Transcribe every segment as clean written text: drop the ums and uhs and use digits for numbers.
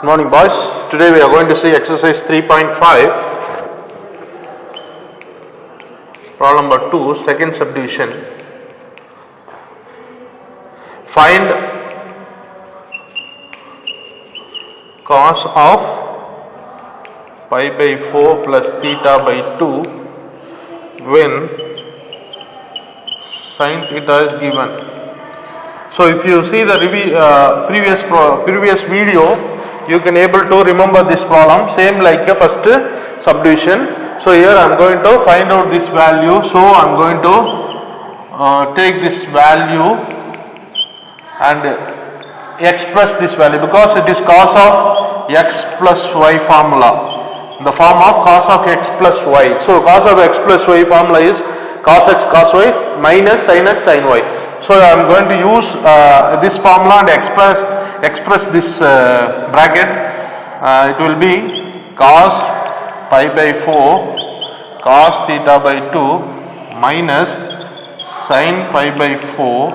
Morning, boys. Today we are going to see exercise 3.5, problem number 2, second subdivision. Find cos of pi by 4 plus theta by 2 when sin theta is given. So if you see the previous video, you can able to remember this problem, same like a first subdivision. So here I am going to find out this value. So I am going to take this value and express this value, because it is cos of x plus y formula, in the form of cos of x plus y. So cos of x plus y formula is cos x cos y minus sin x sin y. So I am going to use this formula and express this bracket. It will be cos pi by 4 cos theta by 2 minus sin pi by 4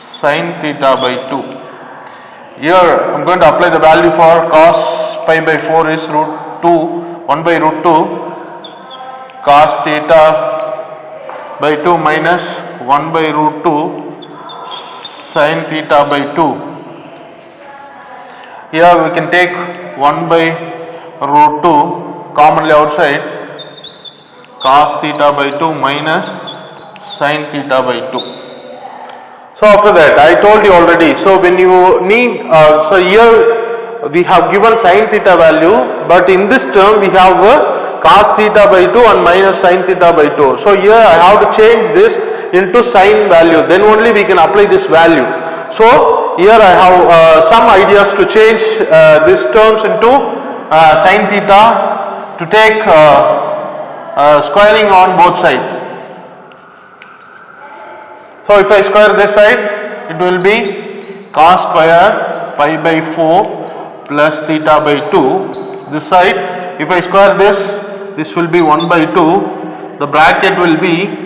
sin theta by 2. Here I am going to apply the value for cos pi by 4 is root 2, 1 by root 2 cos theta by 2 minus 1 by root 2 sin theta by 2. Here we can take 1 by root 2 commonly outside, cos theta by 2 minus sin theta by 2. So after that, I told you already, so when you need, so here we have given sin theta value, but in this term we have cos theta by 2 and minus sin theta by 2. So here I have to change this into sin value, then only we can apply this value. So here I have some ideas to change these terms into sin theta, to take squaring on both sides. So if I square this side, it will be cos square pi by 4 plus theta by 2. This side, if I square this will be 1 by 2. The bracket will be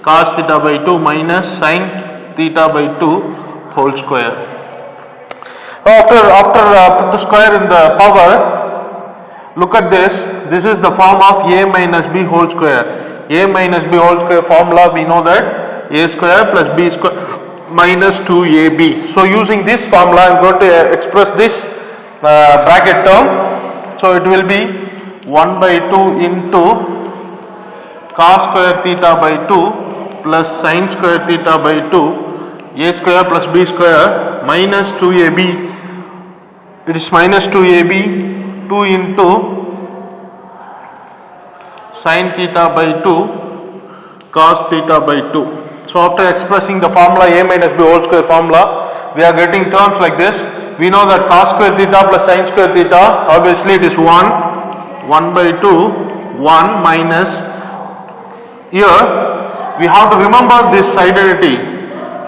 cos theta by 2 minus sin theta by 2 whole square. After put the square in the power, look at this. This is the form of a minus b whole square. A minus b whole square formula, we know that a square plus b square minus 2ab. So using this formula, I am going to express this bracket term. So it will be 1 by 2 into cos square theta by 2 plus sin square theta by 2, a square plus b square minus 2ab. It is minus 2ab, 2 into sin theta by 2 cos theta by 2. So after expressing the formula a minus b whole square formula, we are getting terms like this. We know that cos square theta plus sin square theta, obviously it is 1 by 2, 1 minus, here we have to remember this identity,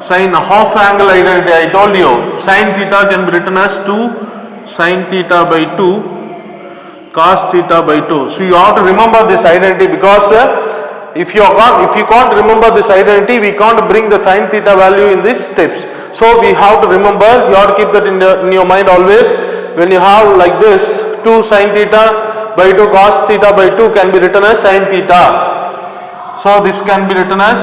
sin half angle identity. I told you sin theta can be written as 2 sin theta by 2 cos theta by 2. So you have to remember this identity, because if you can't remember this identity, we can't bring the sin theta value in these steps. So we have to remember, you have to keep that in your mind always. When you have like this, 2 sin theta by 2 cos theta by 2 can be written as sin theta. So this can be written as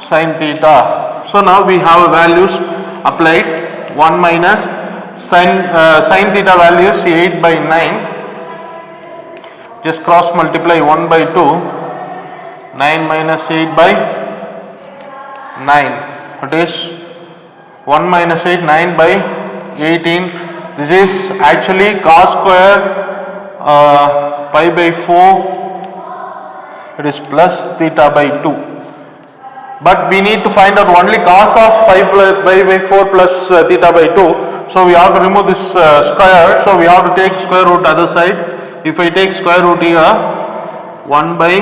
sin theta. So now we have values applied. 1 minus sin theta value is 8 by 9. Just cross multiply 1 by 2. 9 minus 8 by 9. It is 1 minus 8, 9 by 18. This is actually cos square pi by 4. It is plus theta by 2. But we need to find out only cos of pi by 4 plus theta by 2. So we have to remove this square. So we have to take square root other side. If I take square root here, 1 by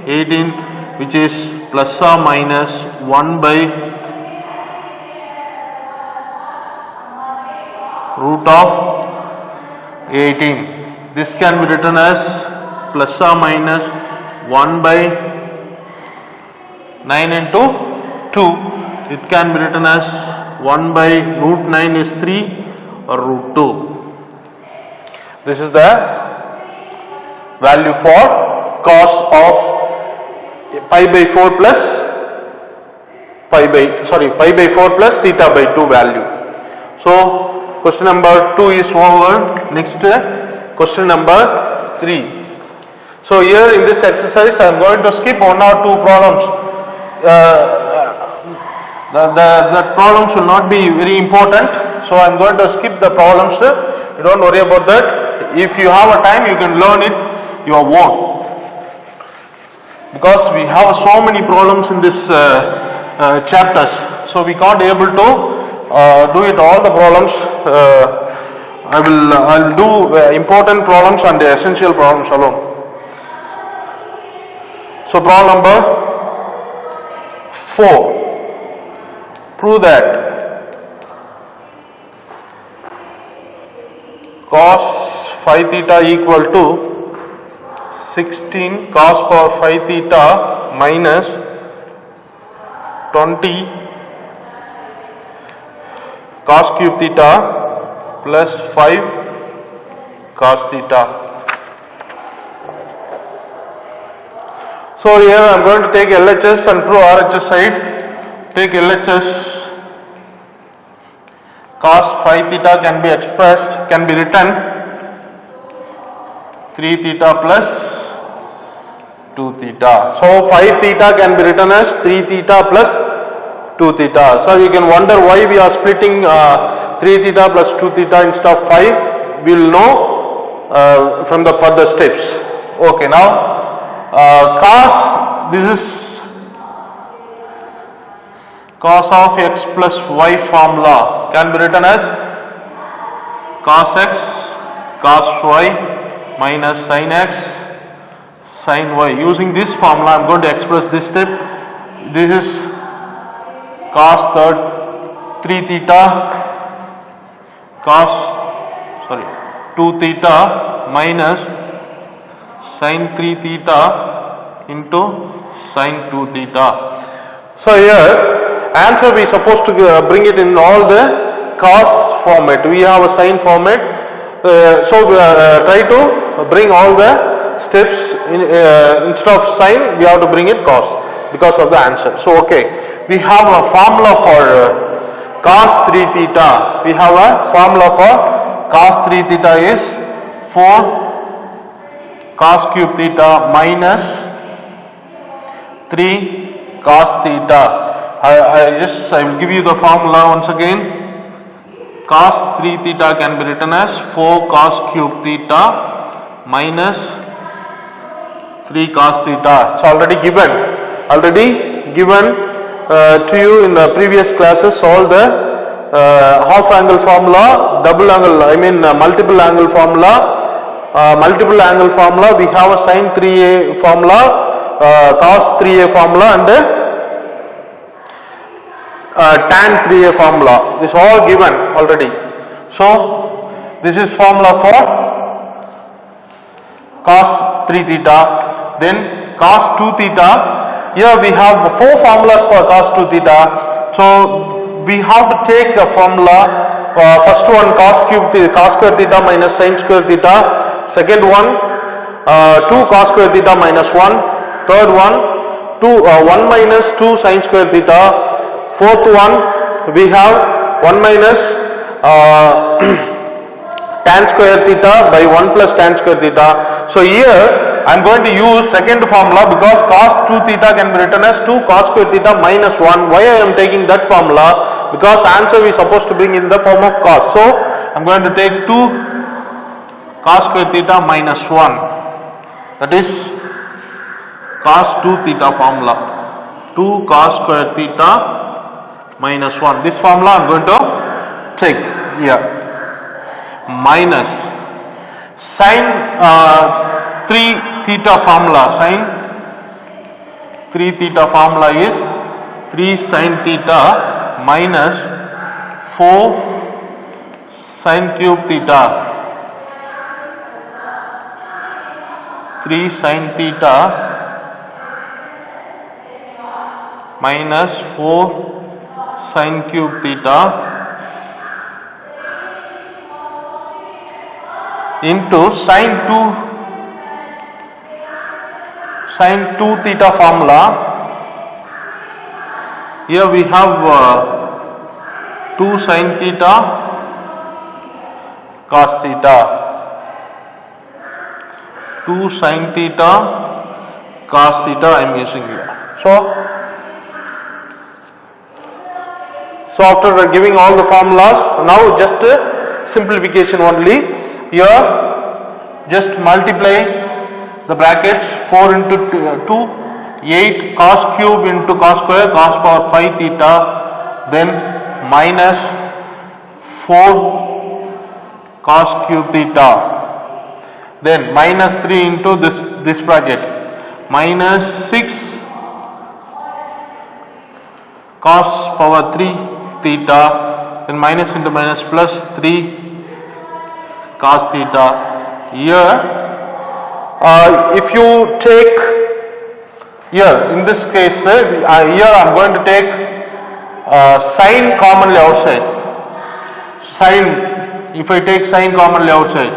18, which is plus or minus 1 by root of 18. This can be written as plus or minus 1 by 9 into 2. It can be written as 1 by root 9 is 3, root 2. This is the value for cos of pi by 4 plus pi by 4 plus theta by 2 value. So question number 2 is over. Next question number 3. So here in this exercise I am going to skip 1 or 2 problems. The problems will not be very important, so I am going to skip the problems. You don't worry about that. If you have a time, you can learn it your own, because we have so many problems in this chapters, so we can't able to do it all the problems. I'll do important problems and the essential problems alone. So problem number 4. Prove that cos phi theta equal to 16 cos power phi theta minus 20 cos cube theta plus 5 cos theta. So here I am going to take LHS and prove RHS side. Take LHS. Cos phi theta can be written 3 theta plus 2 theta. So phi theta can be written as 3 theta plus 2 theta. So you can wonder why we are splitting 3 theta plus 2 theta instead of 5. We will know from the further steps. Okay, now cos, this is cos of x plus y formula can be written as cos x cos y minus sin x sin y. Using this formula I am going to express this step. This is cos 3 theta 2 theta minus sin 3 theta into sin 2 theta. So here answer we supposed to bring it in all the cos format. We have a sin format, so try to bring all the steps in, instead of sin we have to bring it cos because of the answer. So okay, we have a formula for cos 3 theta. We have a formula for cos 3 theta is 4 cos cube theta minus 3 cos theta. I will give you the formula once again. Cos 3 theta can be written as 4 cos cube theta minus 3 cos theta. It's already given to you in the previous classes. All the half angle formula, double angle, multiple angle formula. Multiple angle formula, we have a sin 3a formula, cos 3a formula, and tan 3a formula. This all given already. So this is formula for cos 3 theta. Then cos 2 theta. Here we have 4 formulas for cos 2 theta. So we have to take the formula. First one cos square theta minus sin square theta. Second one 2 cos square theta minus 1. Third one 1 minus 2 sin square theta. Fourth one we have 1 minus tan square theta by 1 plus tan square theta. So here I am going to use second formula because cos 2 theta can be written as 2 cos square theta minus 1. Why I am taking that formula? Because answer we are supposed to bring in the form of cos. So I am going to take 2 cos square theta minus 1. That is cos 2 theta formula. 2 cos square theta minus 1. This formula I am going to take here. Minus sin 3 theta formula. Sin 3 theta formula is 3 sin theta minus 4 sin cube theta. 3 sin theta minus 4 sin cube theta into sine 2 theta formula. Here we have 2 sine theta cos theta, 2 sine theta cos theta I am using here. So after giving all the formulas, now just simplification only. Here just multiply the brackets, 4 into 2, 8 cos cube into cos square, cos power 5 theta, then minus 4 cos cube theta, then minus 3 into this bracket, minus 6 cos power 3 theta, then minus into minus plus 3 cos theta. Here if you take here in this case here I am going to take sine commonly outside. Sine, if I take sine commonly outside,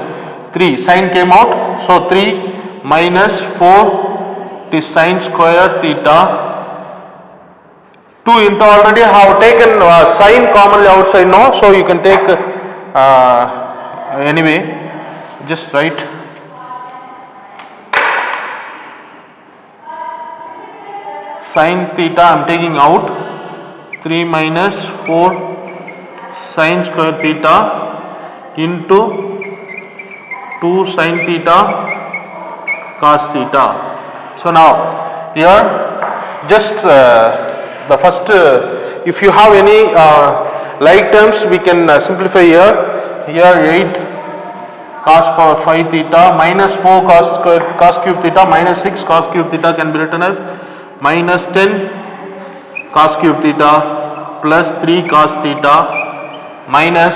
3 sine came out, so 3 minus 4 is sine square theta. 2 into already I have taken sine commonly outside now, so you can take anyway, just write sine theta I am taking out, 3 minus 4 sine square theta into 2 sine theta cos theta. So now here just the first if you have any like terms we can simplify here. Here 8 cos power 5 theta minus 4 cos cube theta minus 6 cos cube theta can be written as minus 10 cos cube theta plus 3 cos theta minus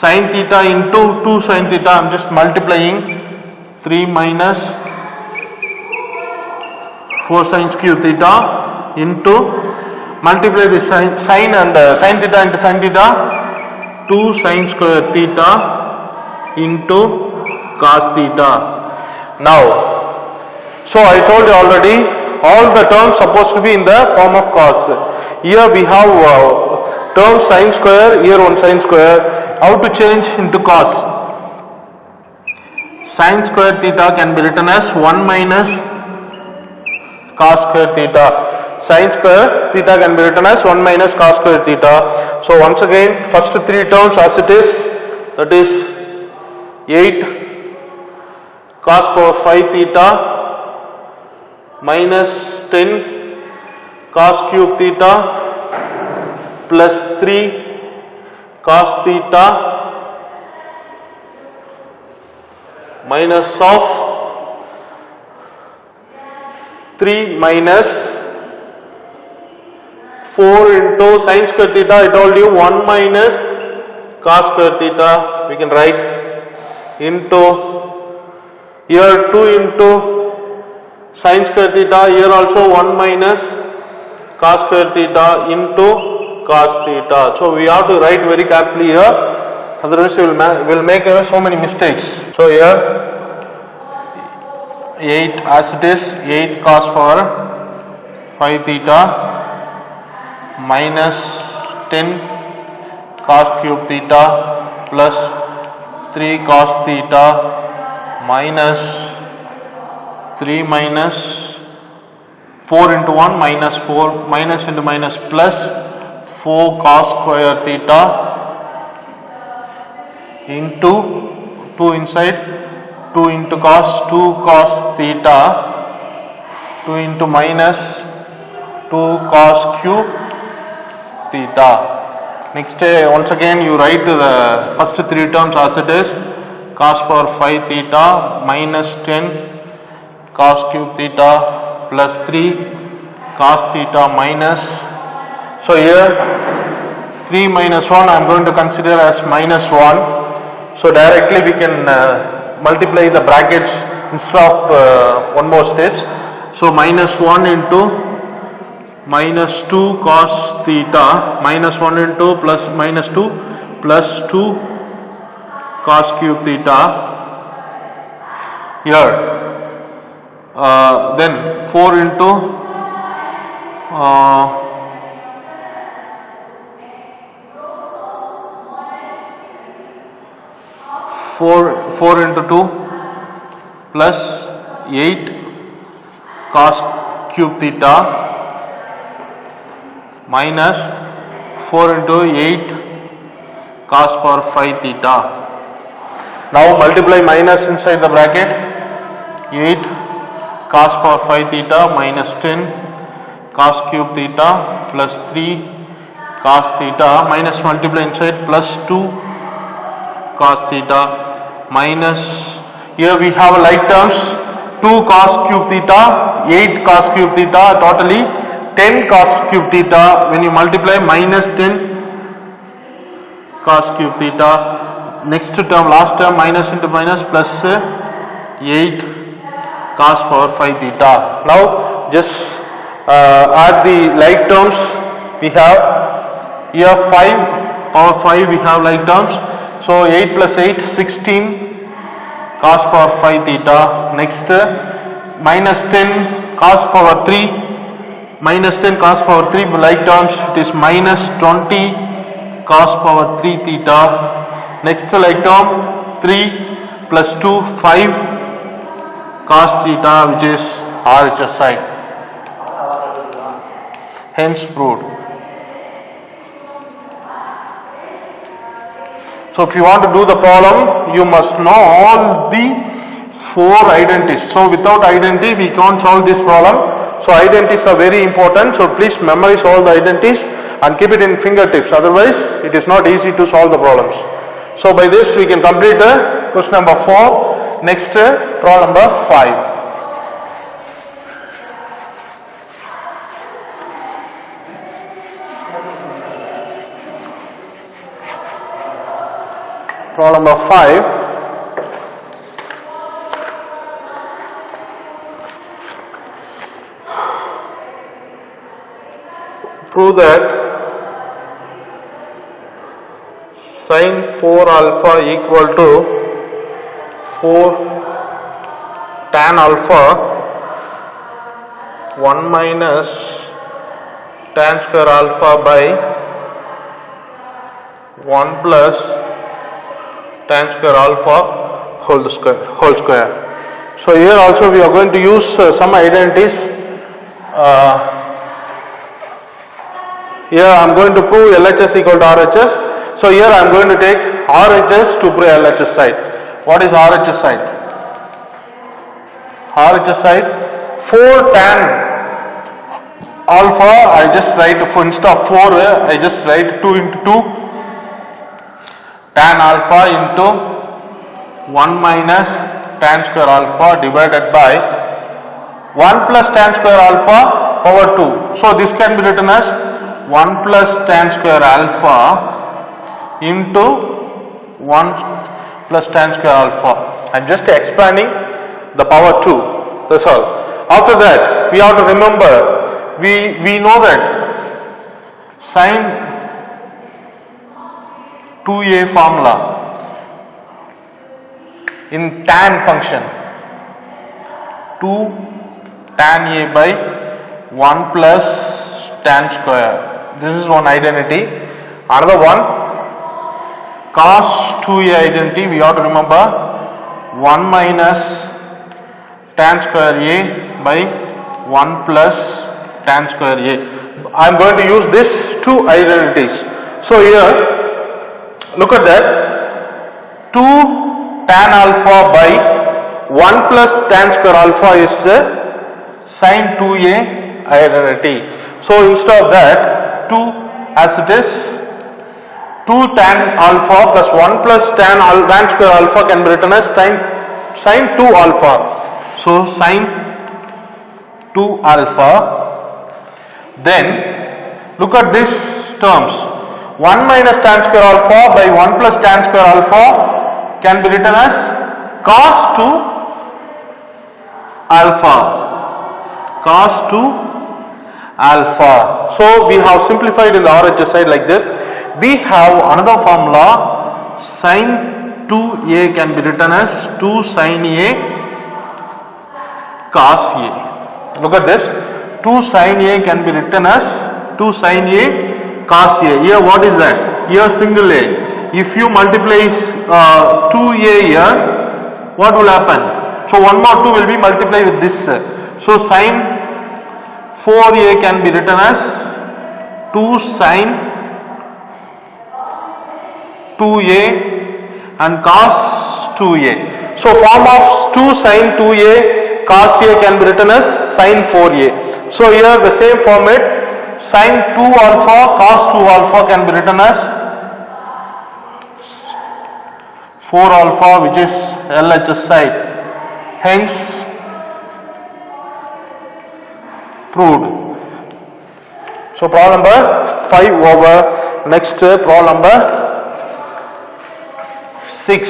sin theta into 2 sin theta. I am just multiplying 3 minus 4 sin cube theta into multiply the sin and sin theta into sin theta, 2 sin square theta into cos theta. Now, so I told you already all the terms supposed to be in the form of cos. Here we have term sin square, here one sin square. How to change into cos? Sin square theta can be written as 1 minus cos square theta. Sin square theta can be written as 1 minus cos square theta. So once again, first 3 terms as it is, that is 8 cos power 5 theta minus 10 cos cube theta plus 3 cos theta minus of 3 minus 4 into sin square theta. I told you 1 minus cos square theta we can write into here 2 into sin square theta, here also 1 minus cos square theta into cos theta. So we have to write very carefully here, otherwise we will make so many mistakes. So here 8 as it is, 8 cos power 5 theta minus 10 cos cube theta plus 3 cos theta minus 3 minus 4 into 1 minus 4 minus into minus plus 4 cos square theta into 2 inside 2 into cos 2 cos theta 2 into minus 2 cos cube theta. Next once again you write the first 3 terms as it is, cos power 5 theta minus 10 cos cube theta plus 3 cos theta minus, so here 3 minus 1 I am going to consider as minus 1. So directly we can multiply the brackets instead of one more steps. So minus 1 into minus 2 cos theta minus 1 into plus minus 2 plus 2 cos cube theta here. Then 4 into 4 into 2 plus 8 cos cube theta minus 4 into 8 cos power 5 theta. Now multiply minus inside the bracket. 8 cos power 5 theta minus 10 cos cube theta plus 3 cos theta minus multiply inside plus 2 cos theta minus, here we have like terms, 2 cos cube theta, 8 cos cube theta, totally 10 cos cube theta. When you multiply minus 10 cos cube theta, next term, last term, minus into minus plus 8 cos power 5 theta. Now just add the like terms. We have here 5 power 5, we have like terms. So 8 plus 8, 16 cos power 5 theta. Next minus 10 cos power 3, minus 10 cos power 3 like terms, it is minus 20 cos power 3 theta. Next like term 3 plus 2, 5 cos theta, which is RHS side. Hence proved. So if you want to do the problem, you must know all the 4 identities. So without identity, we can't solve this problem. So identities are very important. So please memorize all the identities and keep it in fingertips. Otherwise, it is not easy to solve the problems. So by this, we can complete question number 4. Next, problem number 5. Problem number 5. Prove that sin 4 alpha equal to 4 tan alpha 1 minus tan square alpha by 1 plus tan square alpha whole square. So here also we are going to use some identities. Here I am going to prove LHS equal to RHS. So here I am going to take RHS to prove LHS side. What is RHS side? RHS side 4 tan alpha, I just write, for instead of 4 I just write 2 into 2 tan alpha into 1 minus tan square alpha divided by 1 plus tan square alpha power 2. So this can be written as 1 plus tan square alpha into 1 plus tan square alpha. I am just expanding the power 2. That's all. After that, we have to remember, we know that sin 2a formula in tan function 2 tan a by 1 plus tan square. This is one identity. Another one, cos 2a identity, we have to remember 1 minus tan square a by 1 plus tan square a. I am going to use these 2 identities. So here, look at that, 2 tan alpha by 1 plus tan square alpha is sin 2a identity. So instead of that, 2 as it is, 2 tan alpha plus 1 plus tan square alpha can be written as sin 2 alpha. So sin 2 alpha. Then look at these terms. 1 minus tan square alpha by 1 plus tan square alpha can be written as cos 2 alpha. Cos 2 alpha. So we have simplified in the RHS side like this. We have another formula, sin 2a can be written as 2 sin a cos a. Look at this. 2 sin a can be written as 2 sin a cos a. Here what is that? Here single a. If you multiply 2a here, what will happen? So 1 more 2 will be multiplied with this. So sin 4a can be written as 2 sin 2a and cos 2a. So form of 2 sin 2a cos a can be written as sin 4a. So here the same format, sin 2 alpha cos 2 alpha can be written as 4 alpha, which is LHS side. Hence proved. So problem number 5 over. Next problem number 6.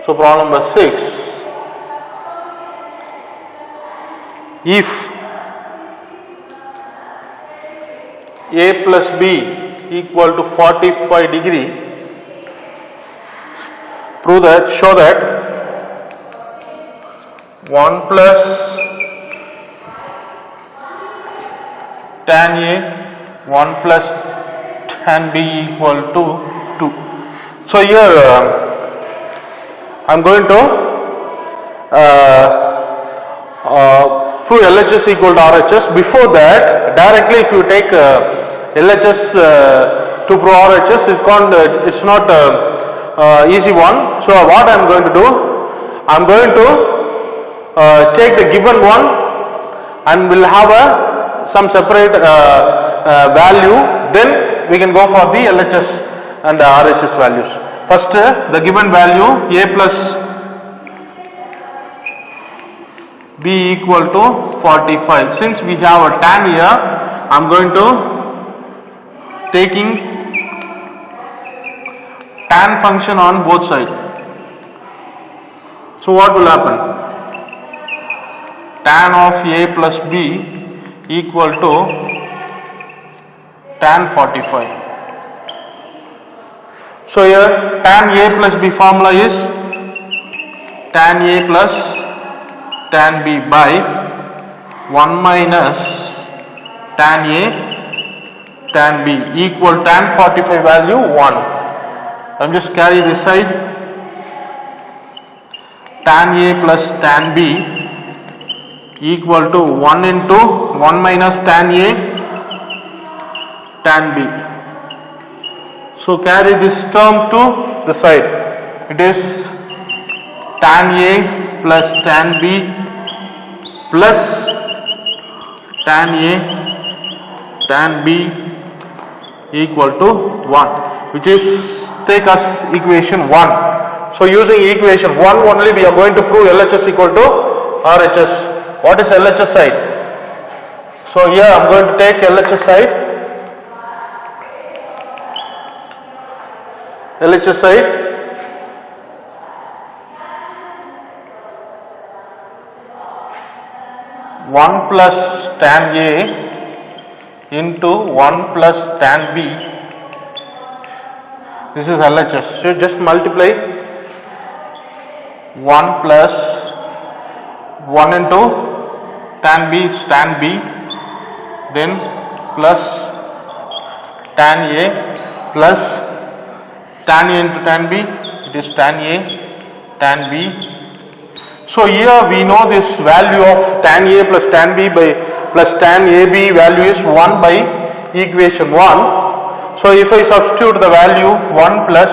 So problem number 6. If a plus b equal to 45 degree, show that 1 plus tan a 1 plus tan b equal to 2. So here I am going to prove LHS equal to RHS. Before that, directly if you take LHS to prove RHS, it's not easy one. So what I am going to do, I am going to take the given one and will have some separate value. Then we can go for the LHS and RHS values. First, the given value a plus b equal to 45. Since we have a tan here, I am going to taking tan function on both sides. So what will happen? Tan of a plus b equal to tan 45. So here tan a plus b formula is tan a plus tan b by 1 minus tan a tan b equal tan 45 value 1. I am just carry this side. Tan a plus tan b equal to 1 into 1 minus tan a tan b. So carry this term to the side. It is tan a plus tan b plus tan a tan b equal to 1, which is take us equation 1. So using equation 1 only we are going to prove LHS equal to RHS. What is LHS side? So here I am going to take LHS side. LHS side 1 plus tan A into 1 plus tan B. This is LHS. So just multiply 1 plus 1 into tan B is tan B, then plus tan A plus tan A into tan B, it is tan A tan B. So here we know this value of tan A plus tan B by plus tan AB value is 1 by equation 1. So if I substitute the value 1 plus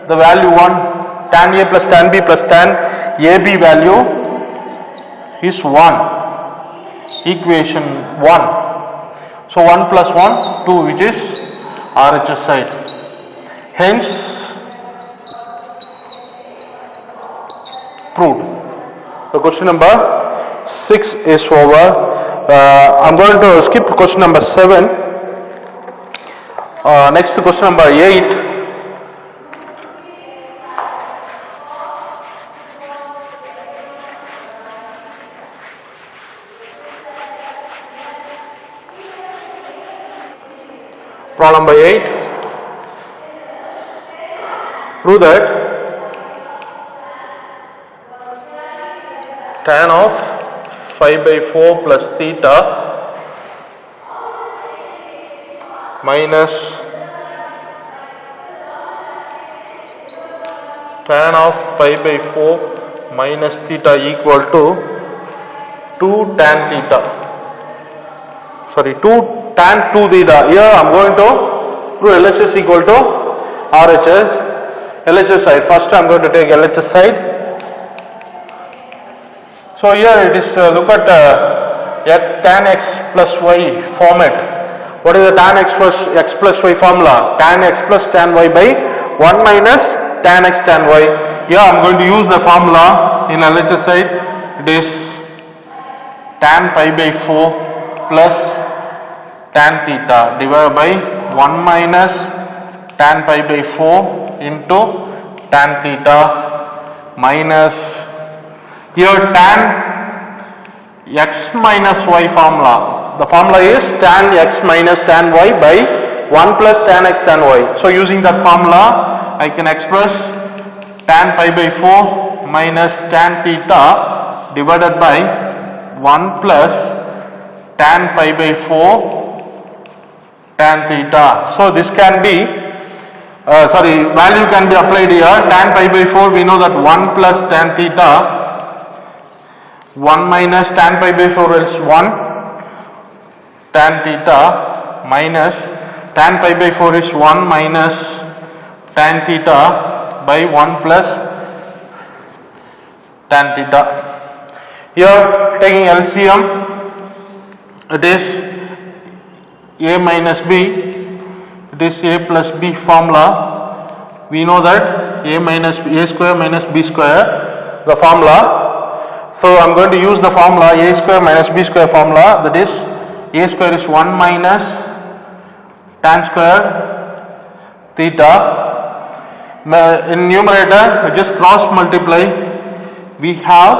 the value 1, tan A plus tan B plus tan AB value is 1, equation 1. So 1 plus 1, 2, which is RHS side. Hence proved. So question number 6 is over. I am going to skip question number 7. Next question number 8. problem by 8. Prove that tan of 5 by 4 plus theta minus tan of 5 by 4 minus theta equal to 2 tan theta. Sorry, 2 tan 2 theta. Here I am going to prove LHS equal to RHS. LHS side. First I am going to take LHS side. So here it is, look at tan x plus y format. What is the tan x plus y formula? Tan x plus tan y by 1 minus tan x tan y. Here I am going to use the formula in LHS side. It is tan pi by 4 plus tan theta divided by 1 minus tan pi by 4 into tan theta minus here tan x minus y formula. The formula is tan x minus tan y by 1 plus tan x tan y. So using that formula I can express tan pi by 4 minus tan theta divided by 1 plus tan pi by 4 tan theta. So this can be value can be applied here. Tan pi by 4 we know that 1 plus tan theta, 1 minus tan pi by 4 is 1 tan theta minus tan pi by 4 is 1 minus tan theta by 1 plus tan theta. Here taking LCM, it is a minus b, it is a plus b formula. We know that a square minus b square, the formula. So I am going to use the formula a square minus b square formula, that is a square is 1 minus tan square theta. In numerator we just cross multiply, we have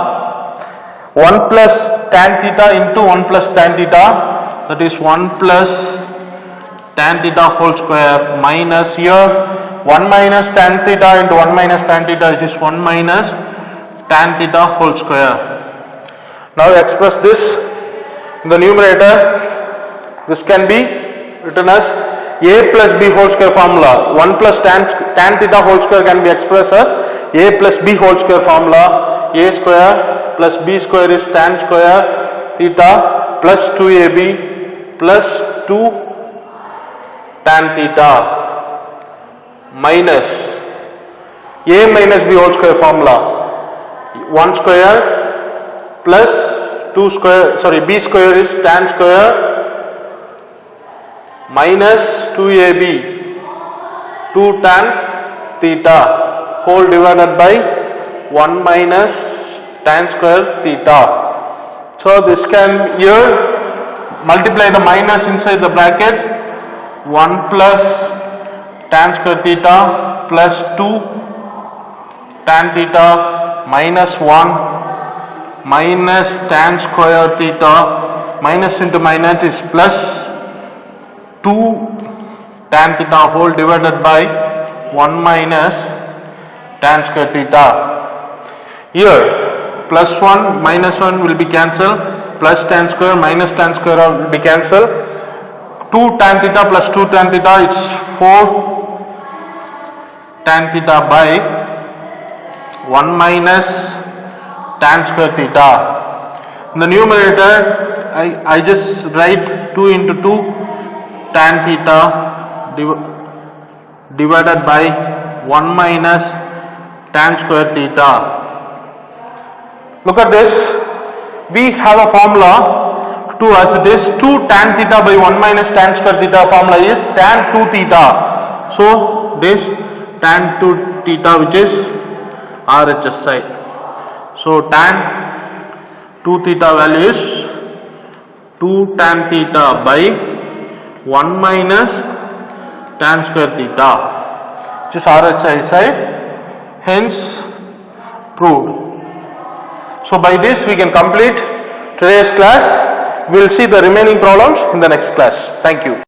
1 plus tan theta into 1 plus tan theta, that is 1 plus tan theta whole square minus here 1 minus tan theta into 1 minus tan theta, it is 1 minus tan theta whole square. Now express this in the numerator. This can be written as a plus b whole square formula. 1 plus tan theta whole square can be expressed as a plus b whole square formula. A square plus b square is tan square theta plus 2ab plus 2 tan theta minus a minus b whole square formula. 1 square plus 2 square, b square is tan square minus 2ab 2 tan theta whole divided by 1 minus tan square theta. So this can here multiply the minus inside the bracket, 1 plus tan square theta plus 2 tan theta minus 1 minus tan square theta, minus into minus is plus 2 tan theta whole divided by 1 minus tan square theta. Here plus 1 minus 1 will be cancelled, plus tan square minus tan square will be cancelled. 2 tan theta plus 2 tan theta, it's 4 tan theta by 1 minus tan square theta. In the numerator I just write 2 into 2 tan theta divided by 1 minus tan square theta. Look at this, we have a formula to as it is 2 tan theta by 1 minus tan square theta, formula is tan 2 theta. So this tan 2 theta which is RHS side. So tan 2 theta value is 2 tan theta by 1 minus tan square theta, which is RHS side, hence proved. So by this we can complete today's class. We will see the remaining problems in the next class. Thank you.